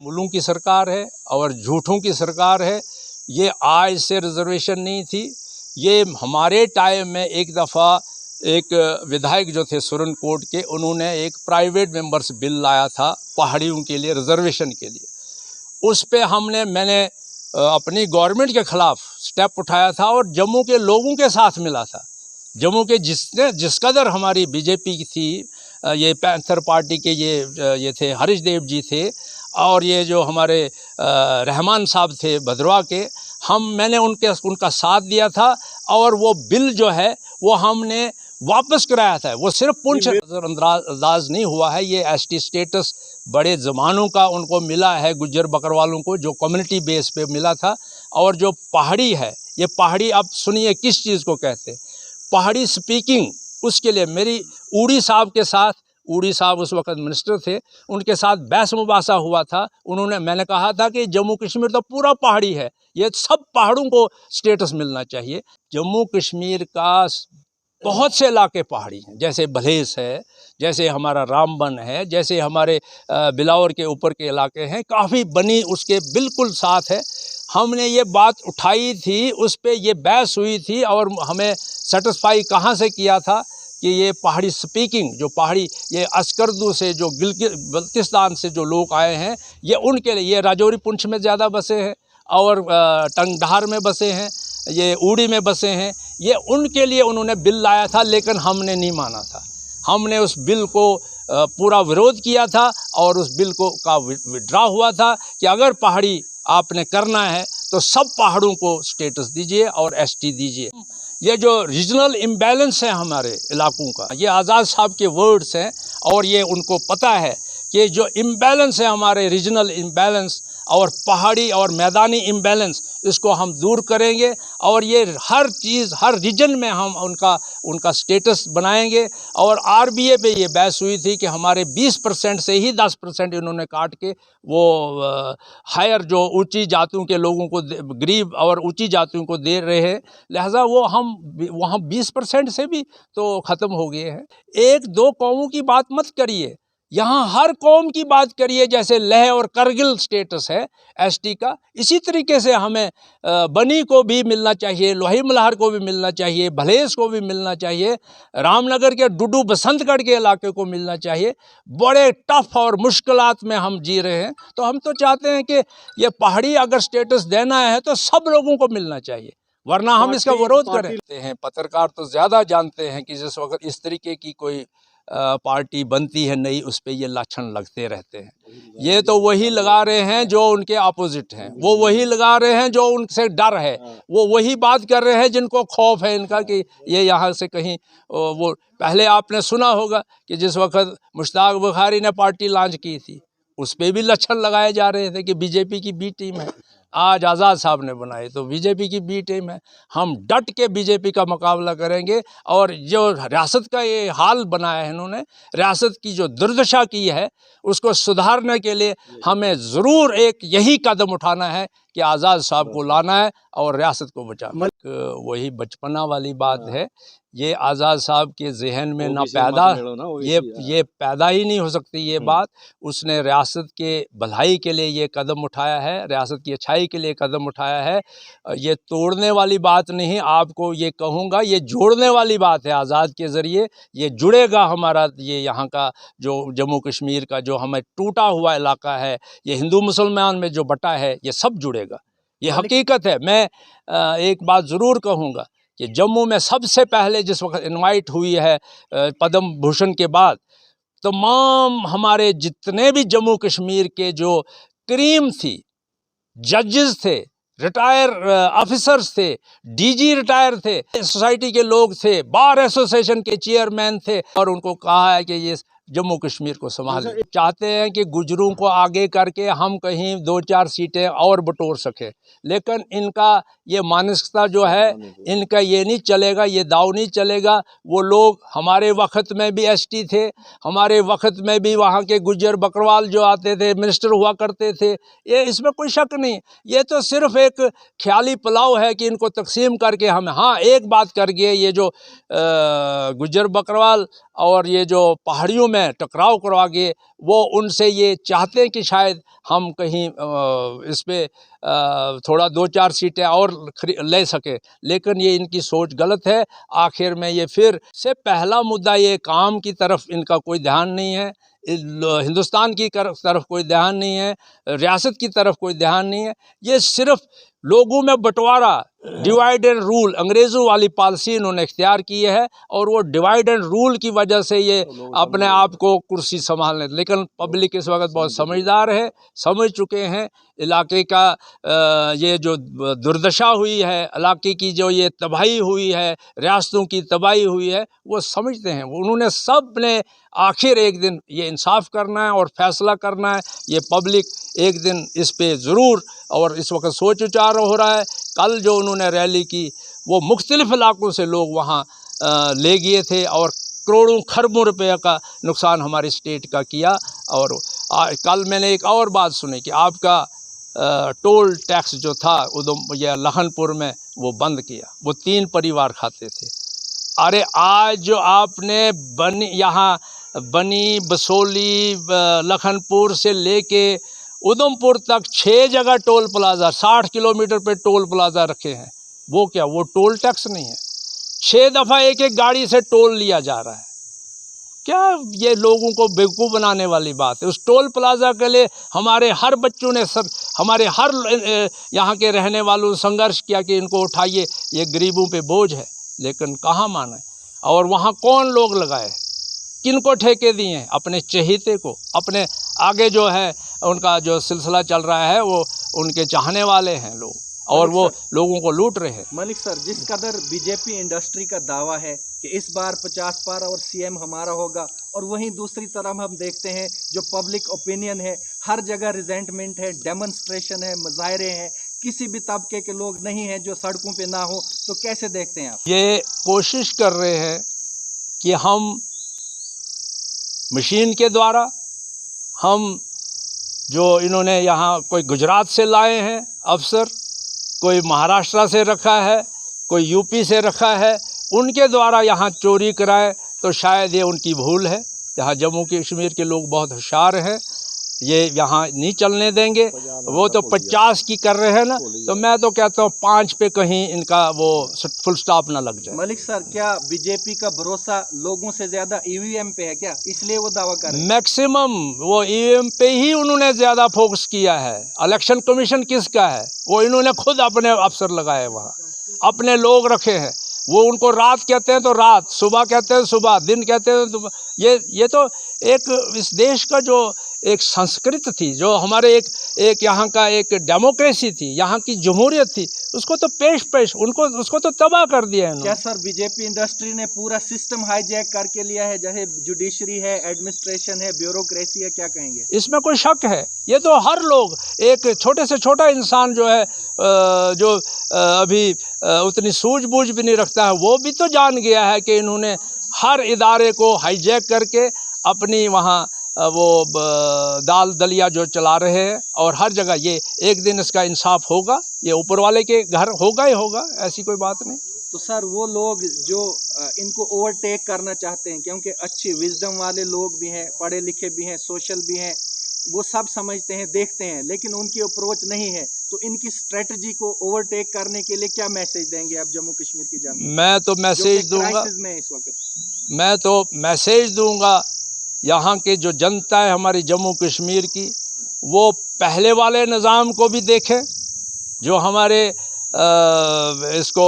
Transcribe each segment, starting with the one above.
मुल्लों की सरकार है और झूठों की सरकार है। ये आज से रिजर्वेशन नहीं थी, ये हमारे टाइम में एक दफ़ा एक विधायक जो थे सुरनकोट के, उन्होंने एक प्राइवेट मेंबर्स बिल लाया था पहाड़ियों के लिए रिजर्वेशन के लिए। उस पे मैंने अपनी गवर्नमेंट के ख़िलाफ़ स्टेप उठाया था और जम्मू के लोगों के साथ मिला था। जम्मू के जिस कदर हमारी बीजेपी की थी, ये पैंथर पार्टी के ये थे हरीश देव जी थे और ये जो हमारे रहमान साहब थे भद्रवाह के, मैंने उनका साथ दिया था और वो बिल जो है वो हमने वापस कराया था। वो सिर्फ पुंछ नज़रअंदाज नहीं हुआ है, ये एसटी स्टेटस बड़े ज़मानों का उनको मिला है, गुज्जर बकरवालों को, जो कम्युनिटी बेस पे मिला था। और जो पहाड़ी है, ये पहाड़ी अब सुनिए किस चीज़ को कहते हैं, पहाड़ी स्पीकिंग। उसके लिए मेरी ऊड़ी साहब के साथ, ऊड़ी साहब उस वक्त मिनिस्टर थे, उनके साथ बहस मुबासा हुआ था। मैंने कहा था कि जम्मू कश्मीर तो पूरा पहाड़ी है, ये सब पहाड़ों को स्टेटस मिलना चाहिए। जम्मू कश्मीर का बहुत से इलाके पहाड़ी हैं, जैसे भलेस है, जैसे हमारा रामबन है, जैसे हमारे बिलावर के ऊपर के इलाके हैं, काफ़ी बनी उसके बिल्कुल साथ है। हमने ये बात उठाई थी, उस पर ये बहस हुई थी और हमें सेटिस्फाई कहाँ से किया था कि ये पहाड़ी स्पीकिंग, जो पहाड़ी ये अस्करदू से, जो बल्तिस्तान से जो लोग आए हैं, ये उनके लिए, ये राजौरी पुंछ में ज़्यादा बसे हैं और टंगधार में बसे हैं, ये ऊड़ी में बसे हैं, ये उनके लिए उन्होंने बिल लाया था, लेकिन हमने नहीं माना था। हमने उस बिल को पूरा विरोध किया था और उस बिल का विड्रा हुआ था कि अगर पहाड़ी आपने करना है तो सब पहाड़ों को स्टेटस दीजिए और एसटी दीजिए। ये जो रीजनल इम्बैलेंस है हमारे इलाकों का, ये आज़ाद साहब के वर्ड्स हैं और ये उनको पता है कि जो इम्बैलेंस है हमारे रीजनल इम्बैलेंस और पहाड़ी और मैदानी इम्बैलेंस, इसको हम दूर करेंगे और ये हर चीज़, हर रीजन में हम उनका स्टेटस बनाएंगे। और आरबीए पे ये बहस हुई थी कि हमारे 20% से ही 10% इन्होंने काट के वो हायर जो ऊंची जातियों के लोगों को, गरीब और ऊंची जातियों को दे रहे हैं, लिहाजा वो हम वहाँ 20% से भी तो ख़त्म हो गए हैं। एक दो कौमों की बात मत करिए, यहाँ हर कौम की बात करिए। जैसे लेह और करगिल स्टेटस है एसटी का, इसी तरीके से हमें बनी को भी मिलना चाहिए, लोही मल्हार को भी मिलना चाहिए, भलेस को भी मिलना चाहिए, रामनगर के डुडू बसंतगढ़ के इलाके को मिलना चाहिए। बड़े टफ और मुश्किलात में हम जी रहे हैं, तो हम तो चाहते हैं कि ये पहाड़ी अगर स्टेटस देना है तो सब लोगों को मिलना चाहिए, वरना हम इसका विरोध करते हैं। पत्रकार तो ज़्यादा जानते हैं कि जिस वक्त इस तरीके की कोई पार्टी बनती है नई, उस पर ये लक्षण लगते रहते हैं। ये तो वही लगा रहे हैं जो उनके अपोजिट हैं, वो वही लगा रहे हैं जो उनसे डर है, वो वही बात कर रहे हैं जिनको खौफ है इनका कि ये यहाँ से कहीं वो। पहले आपने सुना होगा कि जिस वक्त मुश्ताक बुखारी ने पार्टी लॉन्च की थी, उस पर भी लक्षण लगाए जा रहे थे कि बीजेपी की बी टीम है। आज आज़ाद साहब ने बनाई तो बीजेपी की बी टीम है। हम डट के बीजेपी का मुकाबला करेंगे और जो रियासत का ये हाल बनाया है इन्होंने, रियासत की जो दुर्दशा की है, उसको सुधारने के लिए हमें ज़रूर एक यही कदम उठाना है कि आज़ाद साहब को लाना है और रियासत को बचाना। वही बचपना वाली बात है, ये आज़ाद साहब के जहन में ना पैदा, ये पैदा ही नहीं हो सकती ये बात। उसने रियासत के भलाई के लिए ये कदम उठाया है, रियासत की अच्छाई के लिए कदम उठाया है। ये तोड़ने वाली बात नहीं, आपको ये कहूँगा, ये जोड़ने वाली बात है। आज़ाद के ज़रिए ये जुड़ेगा हमारा, ये यहाँ का जो जम्मू कश्मीर का जो हमें टूटा हुआ इलाका है, ये हिंदू मुसलमान में जो बटा है, ये सब जुड़ेगा, ये हकीकत है। मैं एक बात ज़रूर कहूँगा कि जम्मू में सबसे पहले जिस वक्त इनवाइट हुई है पद्म भूषण के बाद, तमाम हमारे जितने भी जम्मू कश्मीर के जो क्रीम थी, जजेस थे, रिटायर ऑफिसर्स थे, डीजी रिटायर थे, सोसाइटी के लोग थे, बार एसोसिएशन के चेयरमैन थे, और उनको कहा है कि ये जम्मू कश्मीर को संभालें। चाहते हैं कि गुजरों को आगे करके हम कहीं 2-4 सीटें और बटोर सकें, लेकिन इनका ये मानसिकता जो है, इनका ये नहीं चलेगा, ये दाव नहीं चलेगा। वो लोग हमारे वक्त में भी एसटी थे, हमारे वक्त में भी वहाँ के गुज्जर बकरवाल जो आते थे मिनिस्टर हुआ करते थे, ये इसमें कोई शक नहीं। ये तो सिर्फ एक ख्याली पुलाव है कि इनको तकसीम करके हम, हाँ एक बात कर गए, ये जो गुज्जर बकरवाल और ये जो पहाड़ियों में टकराव करवा के वो उनसे ये चाहते हैं कि शायद हम कहीं इस पे थोड़ा 2-4 सीटें और ले सकें, लेकिन ये इनकी सोच गलत है। आखिर में ये फिर से पहला मुद्दा, ये काम की तरफ इनका कोई ध्यान नहीं है, हिंदुस्तान की तरफ कोई ध्यान नहीं है, रियासत की तरफ कोई ध्यान नहीं है। ये सिर्फ लोगों में बंटवारा, डिवाइड एंड रूल, अंग्रेज़ों वाली पॉलिसी इन्होंने इख्तियार की है, और वो डिवाइड एंड रूल की वजह से ये अपने आप को कुर्सी संभालने। लेकिन पब्लिक इस वक्त बहुत समझदार है, समझ चुके हैं इलाके का ये जो दुर्दशा हुई है, इलाके की जो ये तबाही हुई है, रियासतों की तबाही हुई है, वो समझते हैं। उन्होंने सब ने आखिर एक दिन ये इंसाफ करना है और फैसला करना है। ये पब्लिक एक दिन इस पे ज़रूर, और इस वक्त सोच विचार हो रहा है। कल जो उन्होंने रैली की, वो मुख्तलिफ़ इलाकों से लोग वहाँ ले गए थे, और करोड़ों खरबों रुपये का नुकसान हमारी स्टेट का किया। और कल मैंने एक और बात सुनी कि आपका टोल टैक्स जो था या लखनपुर में, वो बंद किया, वो 3 परिवार खाते थे। अरे आज जो आपने यहाँ बनी, बसोली, लखनपुर से लेके उधमपुर तक 6 जगह टोल प्लाज़ा, 60 किलोमीटर पे टोल प्लाज़ा रखे हैं, वो क्या, वो टोल टैक्स नहीं है? 6 दफ़ा एक एक गाड़ी से टोल लिया जा रहा है। क्या ये लोगों को बेवकूफ़ बनाने वाली बात है? उस टोल प्लाज़ा के लिए हमारे हर बच्चों ने, हमारे हर यहाँ के रहने वालों ने संघर्ष किया कि इनको उठाइए, ये गरीबों पे बोझ है, लेकिन कहाँ माने। और वहाँ कौन लोग लगाए, किनको ठेके दिए हैं? अपने चहेते को, अपने आगे जो है उनका जो सिलसिला चल रहा है, वो उनके चाहने वाले हैं लोग, और वो लोगों को लूट रहे हैं। मलिक सर, जिस कदर बीजेपी इंडस्ट्री का दावा है कि इस बार 50 पार और सीएम हमारा होगा, और वहीं दूसरी तरफ हम देखते हैं जो पब्लिक ओपिनियन है, हर जगह रिजेंटमेंट है, डेमोन्स्ट्रेशन है, मुजाहरे हैं, किसी भी तबके के लोग नहीं हैं जो सड़कों पे ना हो, तो कैसे देखते हैं आप? ये कोशिश कर रहे हैं कि हम मशीन के द्वारा, हम जो इन्होंने यहाँ कोई गुजरात से लाए हैं अफसर, कोई महाराष्ट्र से रखा है, कोई यूपी से रखा है, उनके द्वारा यहाँ चोरी कराए, तो शायद ये उनकी भूल है। यहाँ जम्मू कश्मीर के लोग बहुत होशियार हैं, ये यहाँ नहीं चलने देंगे। वो तो 50 की कर रहे हैं ना, तो मैं तो कहता हूँ 5 पे कहीं इनका वो फुल स्टॉप ना लग जाए। मलिक सर, क्या बीजेपी का भरोसा लोगों से ज़्यादा ईवीएम पे है क्या, इसलिए वो दावा कर रहे हैं? मैक्सिमम वो ईवीएम पे ही उन्होंने ज़्यादा फोकस किया है। इलेक्शन कमीशन किसका है? वो इन्होंने खुद अपने अफसर लगाए, वहाँ अपने लोग रखे हैं। वो उनको रात कहते हैं तो रात, सुबह कहते हैं सुबह, दिन कहते हैं तो ये तो एक इस देश का जो एक संस्कृति थी, जो हमारे एक यहाँ का एक डेमोक्रेसी थी, यहाँ की जमहूरियत थी, उसको तो पेश उसको तो तबाह कर दिया है। क्या सर बीजेपी इंडस्ट्री ने पूरा सिस्टम हाईजैक करके लिया है, जैसे जुडिशरी है, एडमिनिस्ट्रेशन है, ब्यूरोक्रेसी है, क्या कहेंगे? इसमें कोई शक है? ये तो हर लोग, एक छोटे से छोटा इंसान जो है, जो अभी उतनी सूझबूझ भी नहीं रखता है, वो भी तो जान गया है कि इन्होंने हर इदारे को हाईजैक करके अपनी वहाँ वो दाल दलिया जो चला रहे हैं, और हर जगह ये एक दिन इसका इंसाफ होगा, ये ऊपर वाले के घर होगा ही होगा, ऐसी कोई बात नहीं। तो सर वो लोग जो इनको ओवरटेक करना चाहते हैं, क्योंकि अच्छी विजडम वाले लोग भी हैं, पढ़े लिखे भी हैं, सोशल भी हैं, वो सब समझते हैं, देखते हैं, लेकिन उनकी अप्रोच नहीं है, तो इनकी स्ट्रेटजी को ओवरटेक करने के लिए क्या मैसेज देंगे आप जम्मू कश्मीर की जनता? मैं तो मैसेज दूंगा, इस वक्त मैं तो मैसेज दूंगा यहाँ के जो जनता है हमारी जम्मू कश्मीर की, वो पहले वाले निज़ाम को भी देखें, जो हमारे इसको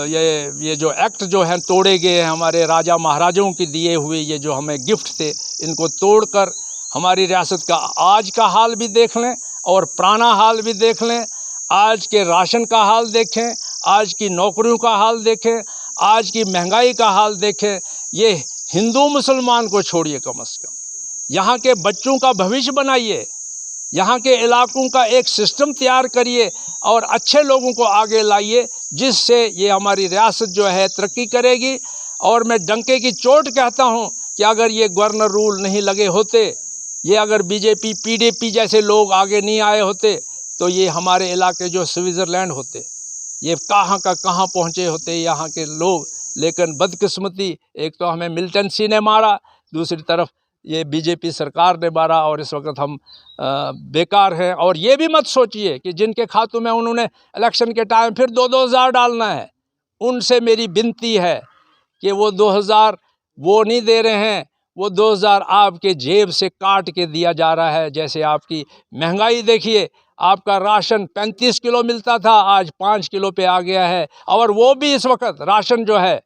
ये जो एक्ट जो हैं तोड़े गए हैं, हमारे राजा महाराजाओं की दिए हुए ये जो हमें गिफ्ट थे, इनको तोड़कर हमारी रियासत का आज का हाल भी देख लें और पुराना हाल भी देख लें। आज के राशन का हाल देखें, आज की नौकरियों का हाल देखें, आज की महंगाई का हाल देखें। ये हिंदू मुसलमान को छोड़िए, कम से कम यहाँ के बच्चों का भविष्य बनाइए, यहाँ के इलाकों का एक सिस्टम तैयार करिए और अच्छे लोगों को आगे लाइए, जिससे ये हमारी रियासत जो है तरक्की करेगी। और मैं डंके की चोट कहता हूँ कि अगर ये गवर्नर रूल नहीं लगे होते, ये अगर बीजेपी पीडीपी जैसे लोग आगे नहीं आए होते, तो ये हमारे इलाके जो स्विट्ज़रलैंड होते, ये कहाँ का कहाँ पहुँचे होते यहाँ के लोग। लेकिन बदकिस्मती, एक तो हमें मिलिटेंसी ने मारा, दूसरी तरफ ये बीजेपी सरकार ने मारा और इस वक्त हम बेकार हैं। और ये भी मत सोचिए कि जिनके खातों में उन्होंने इलेक्शन के टाइम फिर 2-2 हज़ार डालना है, उनसे मेरी विनती है कि वो 2,000 वो नहीं दे रहे हैं, वो 2,000 आपके जेब से काट के दिया जा रहा है। जैसे आपकी महंगाई देखिए, आपका राशन 35 किलो मिलता था, आज 5 किलो पे आ गया है। और वो भी इस वक्त राशन जो है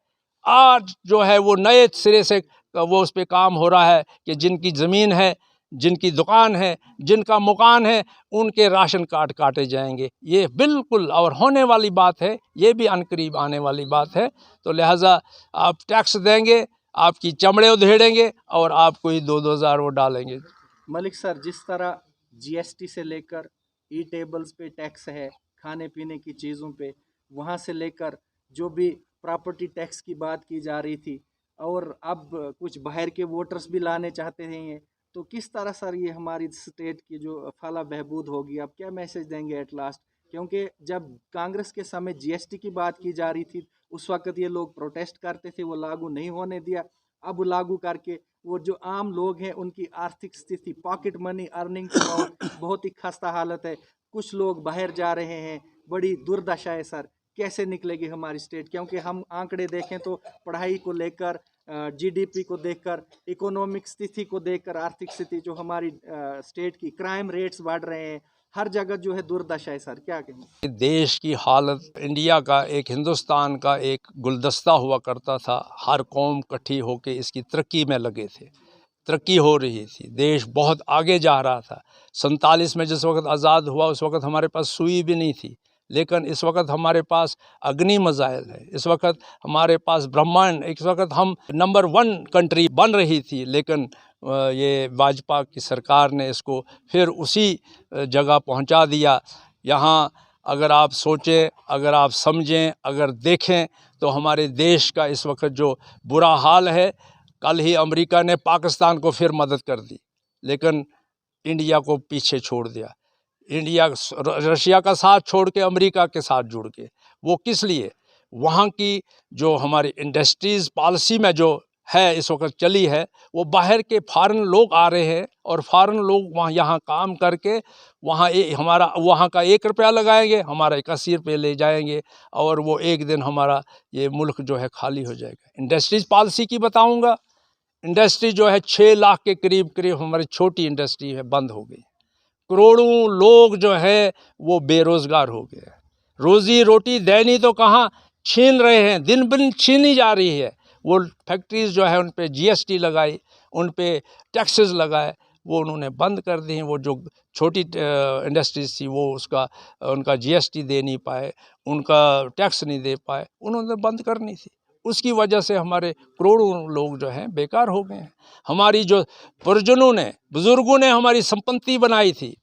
आज जो है वो नए सिरे से वो उस पर काम हो रहा है कि जिनकी ज़मीन है, जिनकी दुकान है, जिनका मकान है, उनके राशन कार्ड काटे जाएंगे। ये बिल्कुल और होने वाली बात है, ये भी अनकरीब आने वाली बात है। तो लिहाजा आप टैक्स देंगे, आपकी चमड़े उधेड़ेंगे और आपको ही 2-2 हज़ार वो डालेंगे। मलिक सर, जिस तरह जीएसटी से लेकर ई टेबल्स पे टैक्स है, खाने पीने की चीज़ों पे, वहाँ से लेकर जो भी प्रॉपर्टी टैक्स की बात की जा रही थी, और अब कुछ बाहर के वोटर्स भी लाने चाहते हैं ये, तो किस तरह सर ये हमारी स्टेट की जो फला बहबूद होगी, आप क्या मैसेज देंगे एट लास्ट? क्योंकि जब कांग्रेस के समय जीएसटी की बात की जा रही थी, उस वक्त ये लोग प्रोटेस्ट करते थे, वो लागू नहीं होने दिया। अब लागू करके वो जो आम लोग हैं उनकी आर्थिक स्थिति, पॉकेट मनी, अर्निंग बहुत ही खस्ता हालत है। कुछ लोग बाहर जा रहे हैं, बड़ी दुर्दशा है सर। कैसे निकलेगी हमारी स्टेट? क्योंकि हम आंकड़े देखें तो पढ़ाई को लेकर, जीडीपी को देखकर, इकोनॉमिक स्थिति को देखकर, आर्थिक स्थिति जो हमारी स्टेट की, क्राइम रेट्स बढ़ रहे हैं, हर जगह जो है दुर्दशा है सर। क्या कहेंगे? देश की हालत, इंडिया का एक, हिंदुस्तान का एक गुलदस्ता हुआ करता था, हर कौम इकट्ठी होकर इसकी तरक्की में लगे थे, तरक्की हो रही थी, देश बहुत आगे जा रहा था। 47 में जिस वक्त आज़ाद हुआ उस वक्त हमारे पास सुई भी नहीं थी, लेकिन इस वक्त हमारे पास अग्नि मिसाइल है, इस वक्त हमारे पास ब्रह्मांड, इस वक्त हम नंबर 1 कंट्री बन रही थी। लेकिन ये भाजपा की सरकार ने इसको फिर उसी जगह पहुंचा दिया। यहाँ अगर आप सोचें, अगर आप समझें, अगर देखें तो हमारे देश का इस वक्त जो बुरा हाल है, कल ही अमेरिका ने पाकिस्तान को फिर मदद कर दी, लेकिन इंडिया को पीछे छोड़ दिया। इंडिया रशिया का साथ छोड़ के अमेरिका के साथ जुड़ के, वो किस लिए? वहाँ की जो हमारी इंडस्ट्रीज़ पॉलिसी में जो है इस वक्त चली है, वो बाहर के फॉरेन लोग आ रहे हैं और फॉरेन लोग वहाँ यहाँ काम करके हमारा वहाँ का 1 रुपया लगाएंगे, हमारा 81 रुपये ले जाएंगे और वो एक दिन हमारा ये मुल्क जो है खाली हो जाएगा। इंडस्ट्रीज़ पॉलिसी की बताऊँगा, इंडस्ट्री जो है 6 लाख के करीब हमारी छोटी इंडस्ट्री है, बंद हो गई। करोड़ों लोग जो है वो बेरोज़गार हो गए। रोज़ी रोटी देनी तो कहाँ, छीन रहे हैं, दिन दिन छीनी जा रही है। वो फैक्ट्रीज़ जो है उन पे जीएसटी लगाई, उन पे टैक्सेस लगाए, वो उन्होंने बंद कर दी हैं। वो जो छोटी इंडस्ट्रीज़ थी वो उनका जीएसटी दे नहीं पाए, उनका टैक्स नहीं दे पाए, उन्होंने बंद करनी थी। उसकी वजह से हमारे करोड़ों लोग जो हैं बेकार हो गए हैं। हमारी जो परिजनों ने, बुज़ुर्गों ने हमारी संपत्ति बनाई थी,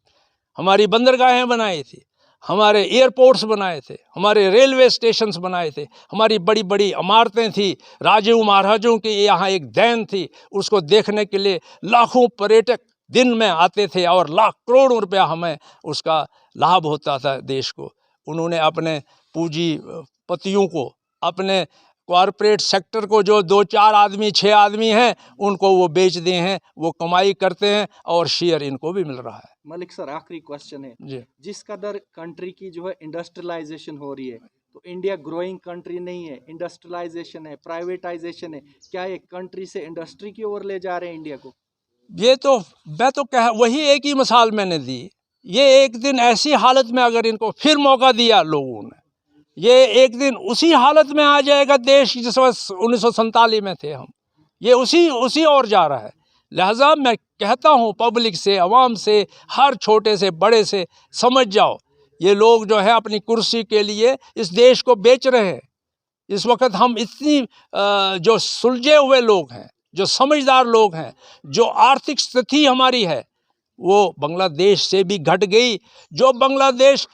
हमारी बंदरगाहें बनाई थी, हमारे एयरपोर्ट्स बनाए थे, हमारे रेलवे स्टेशंस बनाए थे, हमारी बड़ी बड़ी इमारतें थी, राजाओं महाराजों की यहाँ एक देन थी। उसको देखने के लिए लाखों पर्यटक दिन में आते थे और लाख करोड़ों रुपया हमें उसका लाभ होता था देश को। उन्होंने अपने पूंजीपतियों को, अपने कॉरपोरेट सेक्टर को, जो 2-4 आदमी 6 आदमी हैं, उनको वो बेच दिए हैं, वो कमाई करते हैं और शेयर इनको भी मिल रहा है। मलिक सर, आखिरी क्वेश्चन है जी, जिस कदर कंट्री की जो है इंडस्ट्रियलाइजेशन हो रही है, तो इंडिया ग्रोइंग कंट्री नहीं है, इंडस्ट्रियलाइजेशन है, प्राइवेटाइजेशन है, क्या एक कंट्री से इंडस्ट्री की ओर ले जा रहे हैं इंडिया को? ये तो मैं तो वही एक ही मिसाल मैंने दी। ये एक दिन ऐसी हालत में अगर इनको फिर मौका दिया लोगों ने, ये एक दिन उसी हालत में आ जाएगा देश जिस वक्त 1947 में थे हम। ये उसी ओर जा रहा है। लिहाजा मैं कहता हूँ पब्लिक से, आवाम से, हर छोटे से बड़े से, समझ जाओ, ये लोग जो है अपनी कुर्सी के लिए इस देश को बेच रहे हैं। इस वक्त हम इतनी जो सुलझे हुए लोग हैं, जो समझदार लोग हैं, जो आर्थिक स्थिति हमारी है वो बांग्लादेश से भी घट गई। जो बांग्लादेश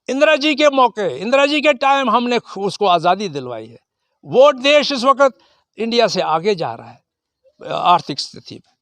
इंदिरा जी के मौके, इंदिरा जी के टाइम हमने उसको आज़ादी दिलवाई है, वो देश इस वक्त इंडिया से आगे जा रहा है आर्थिक स्थिति में।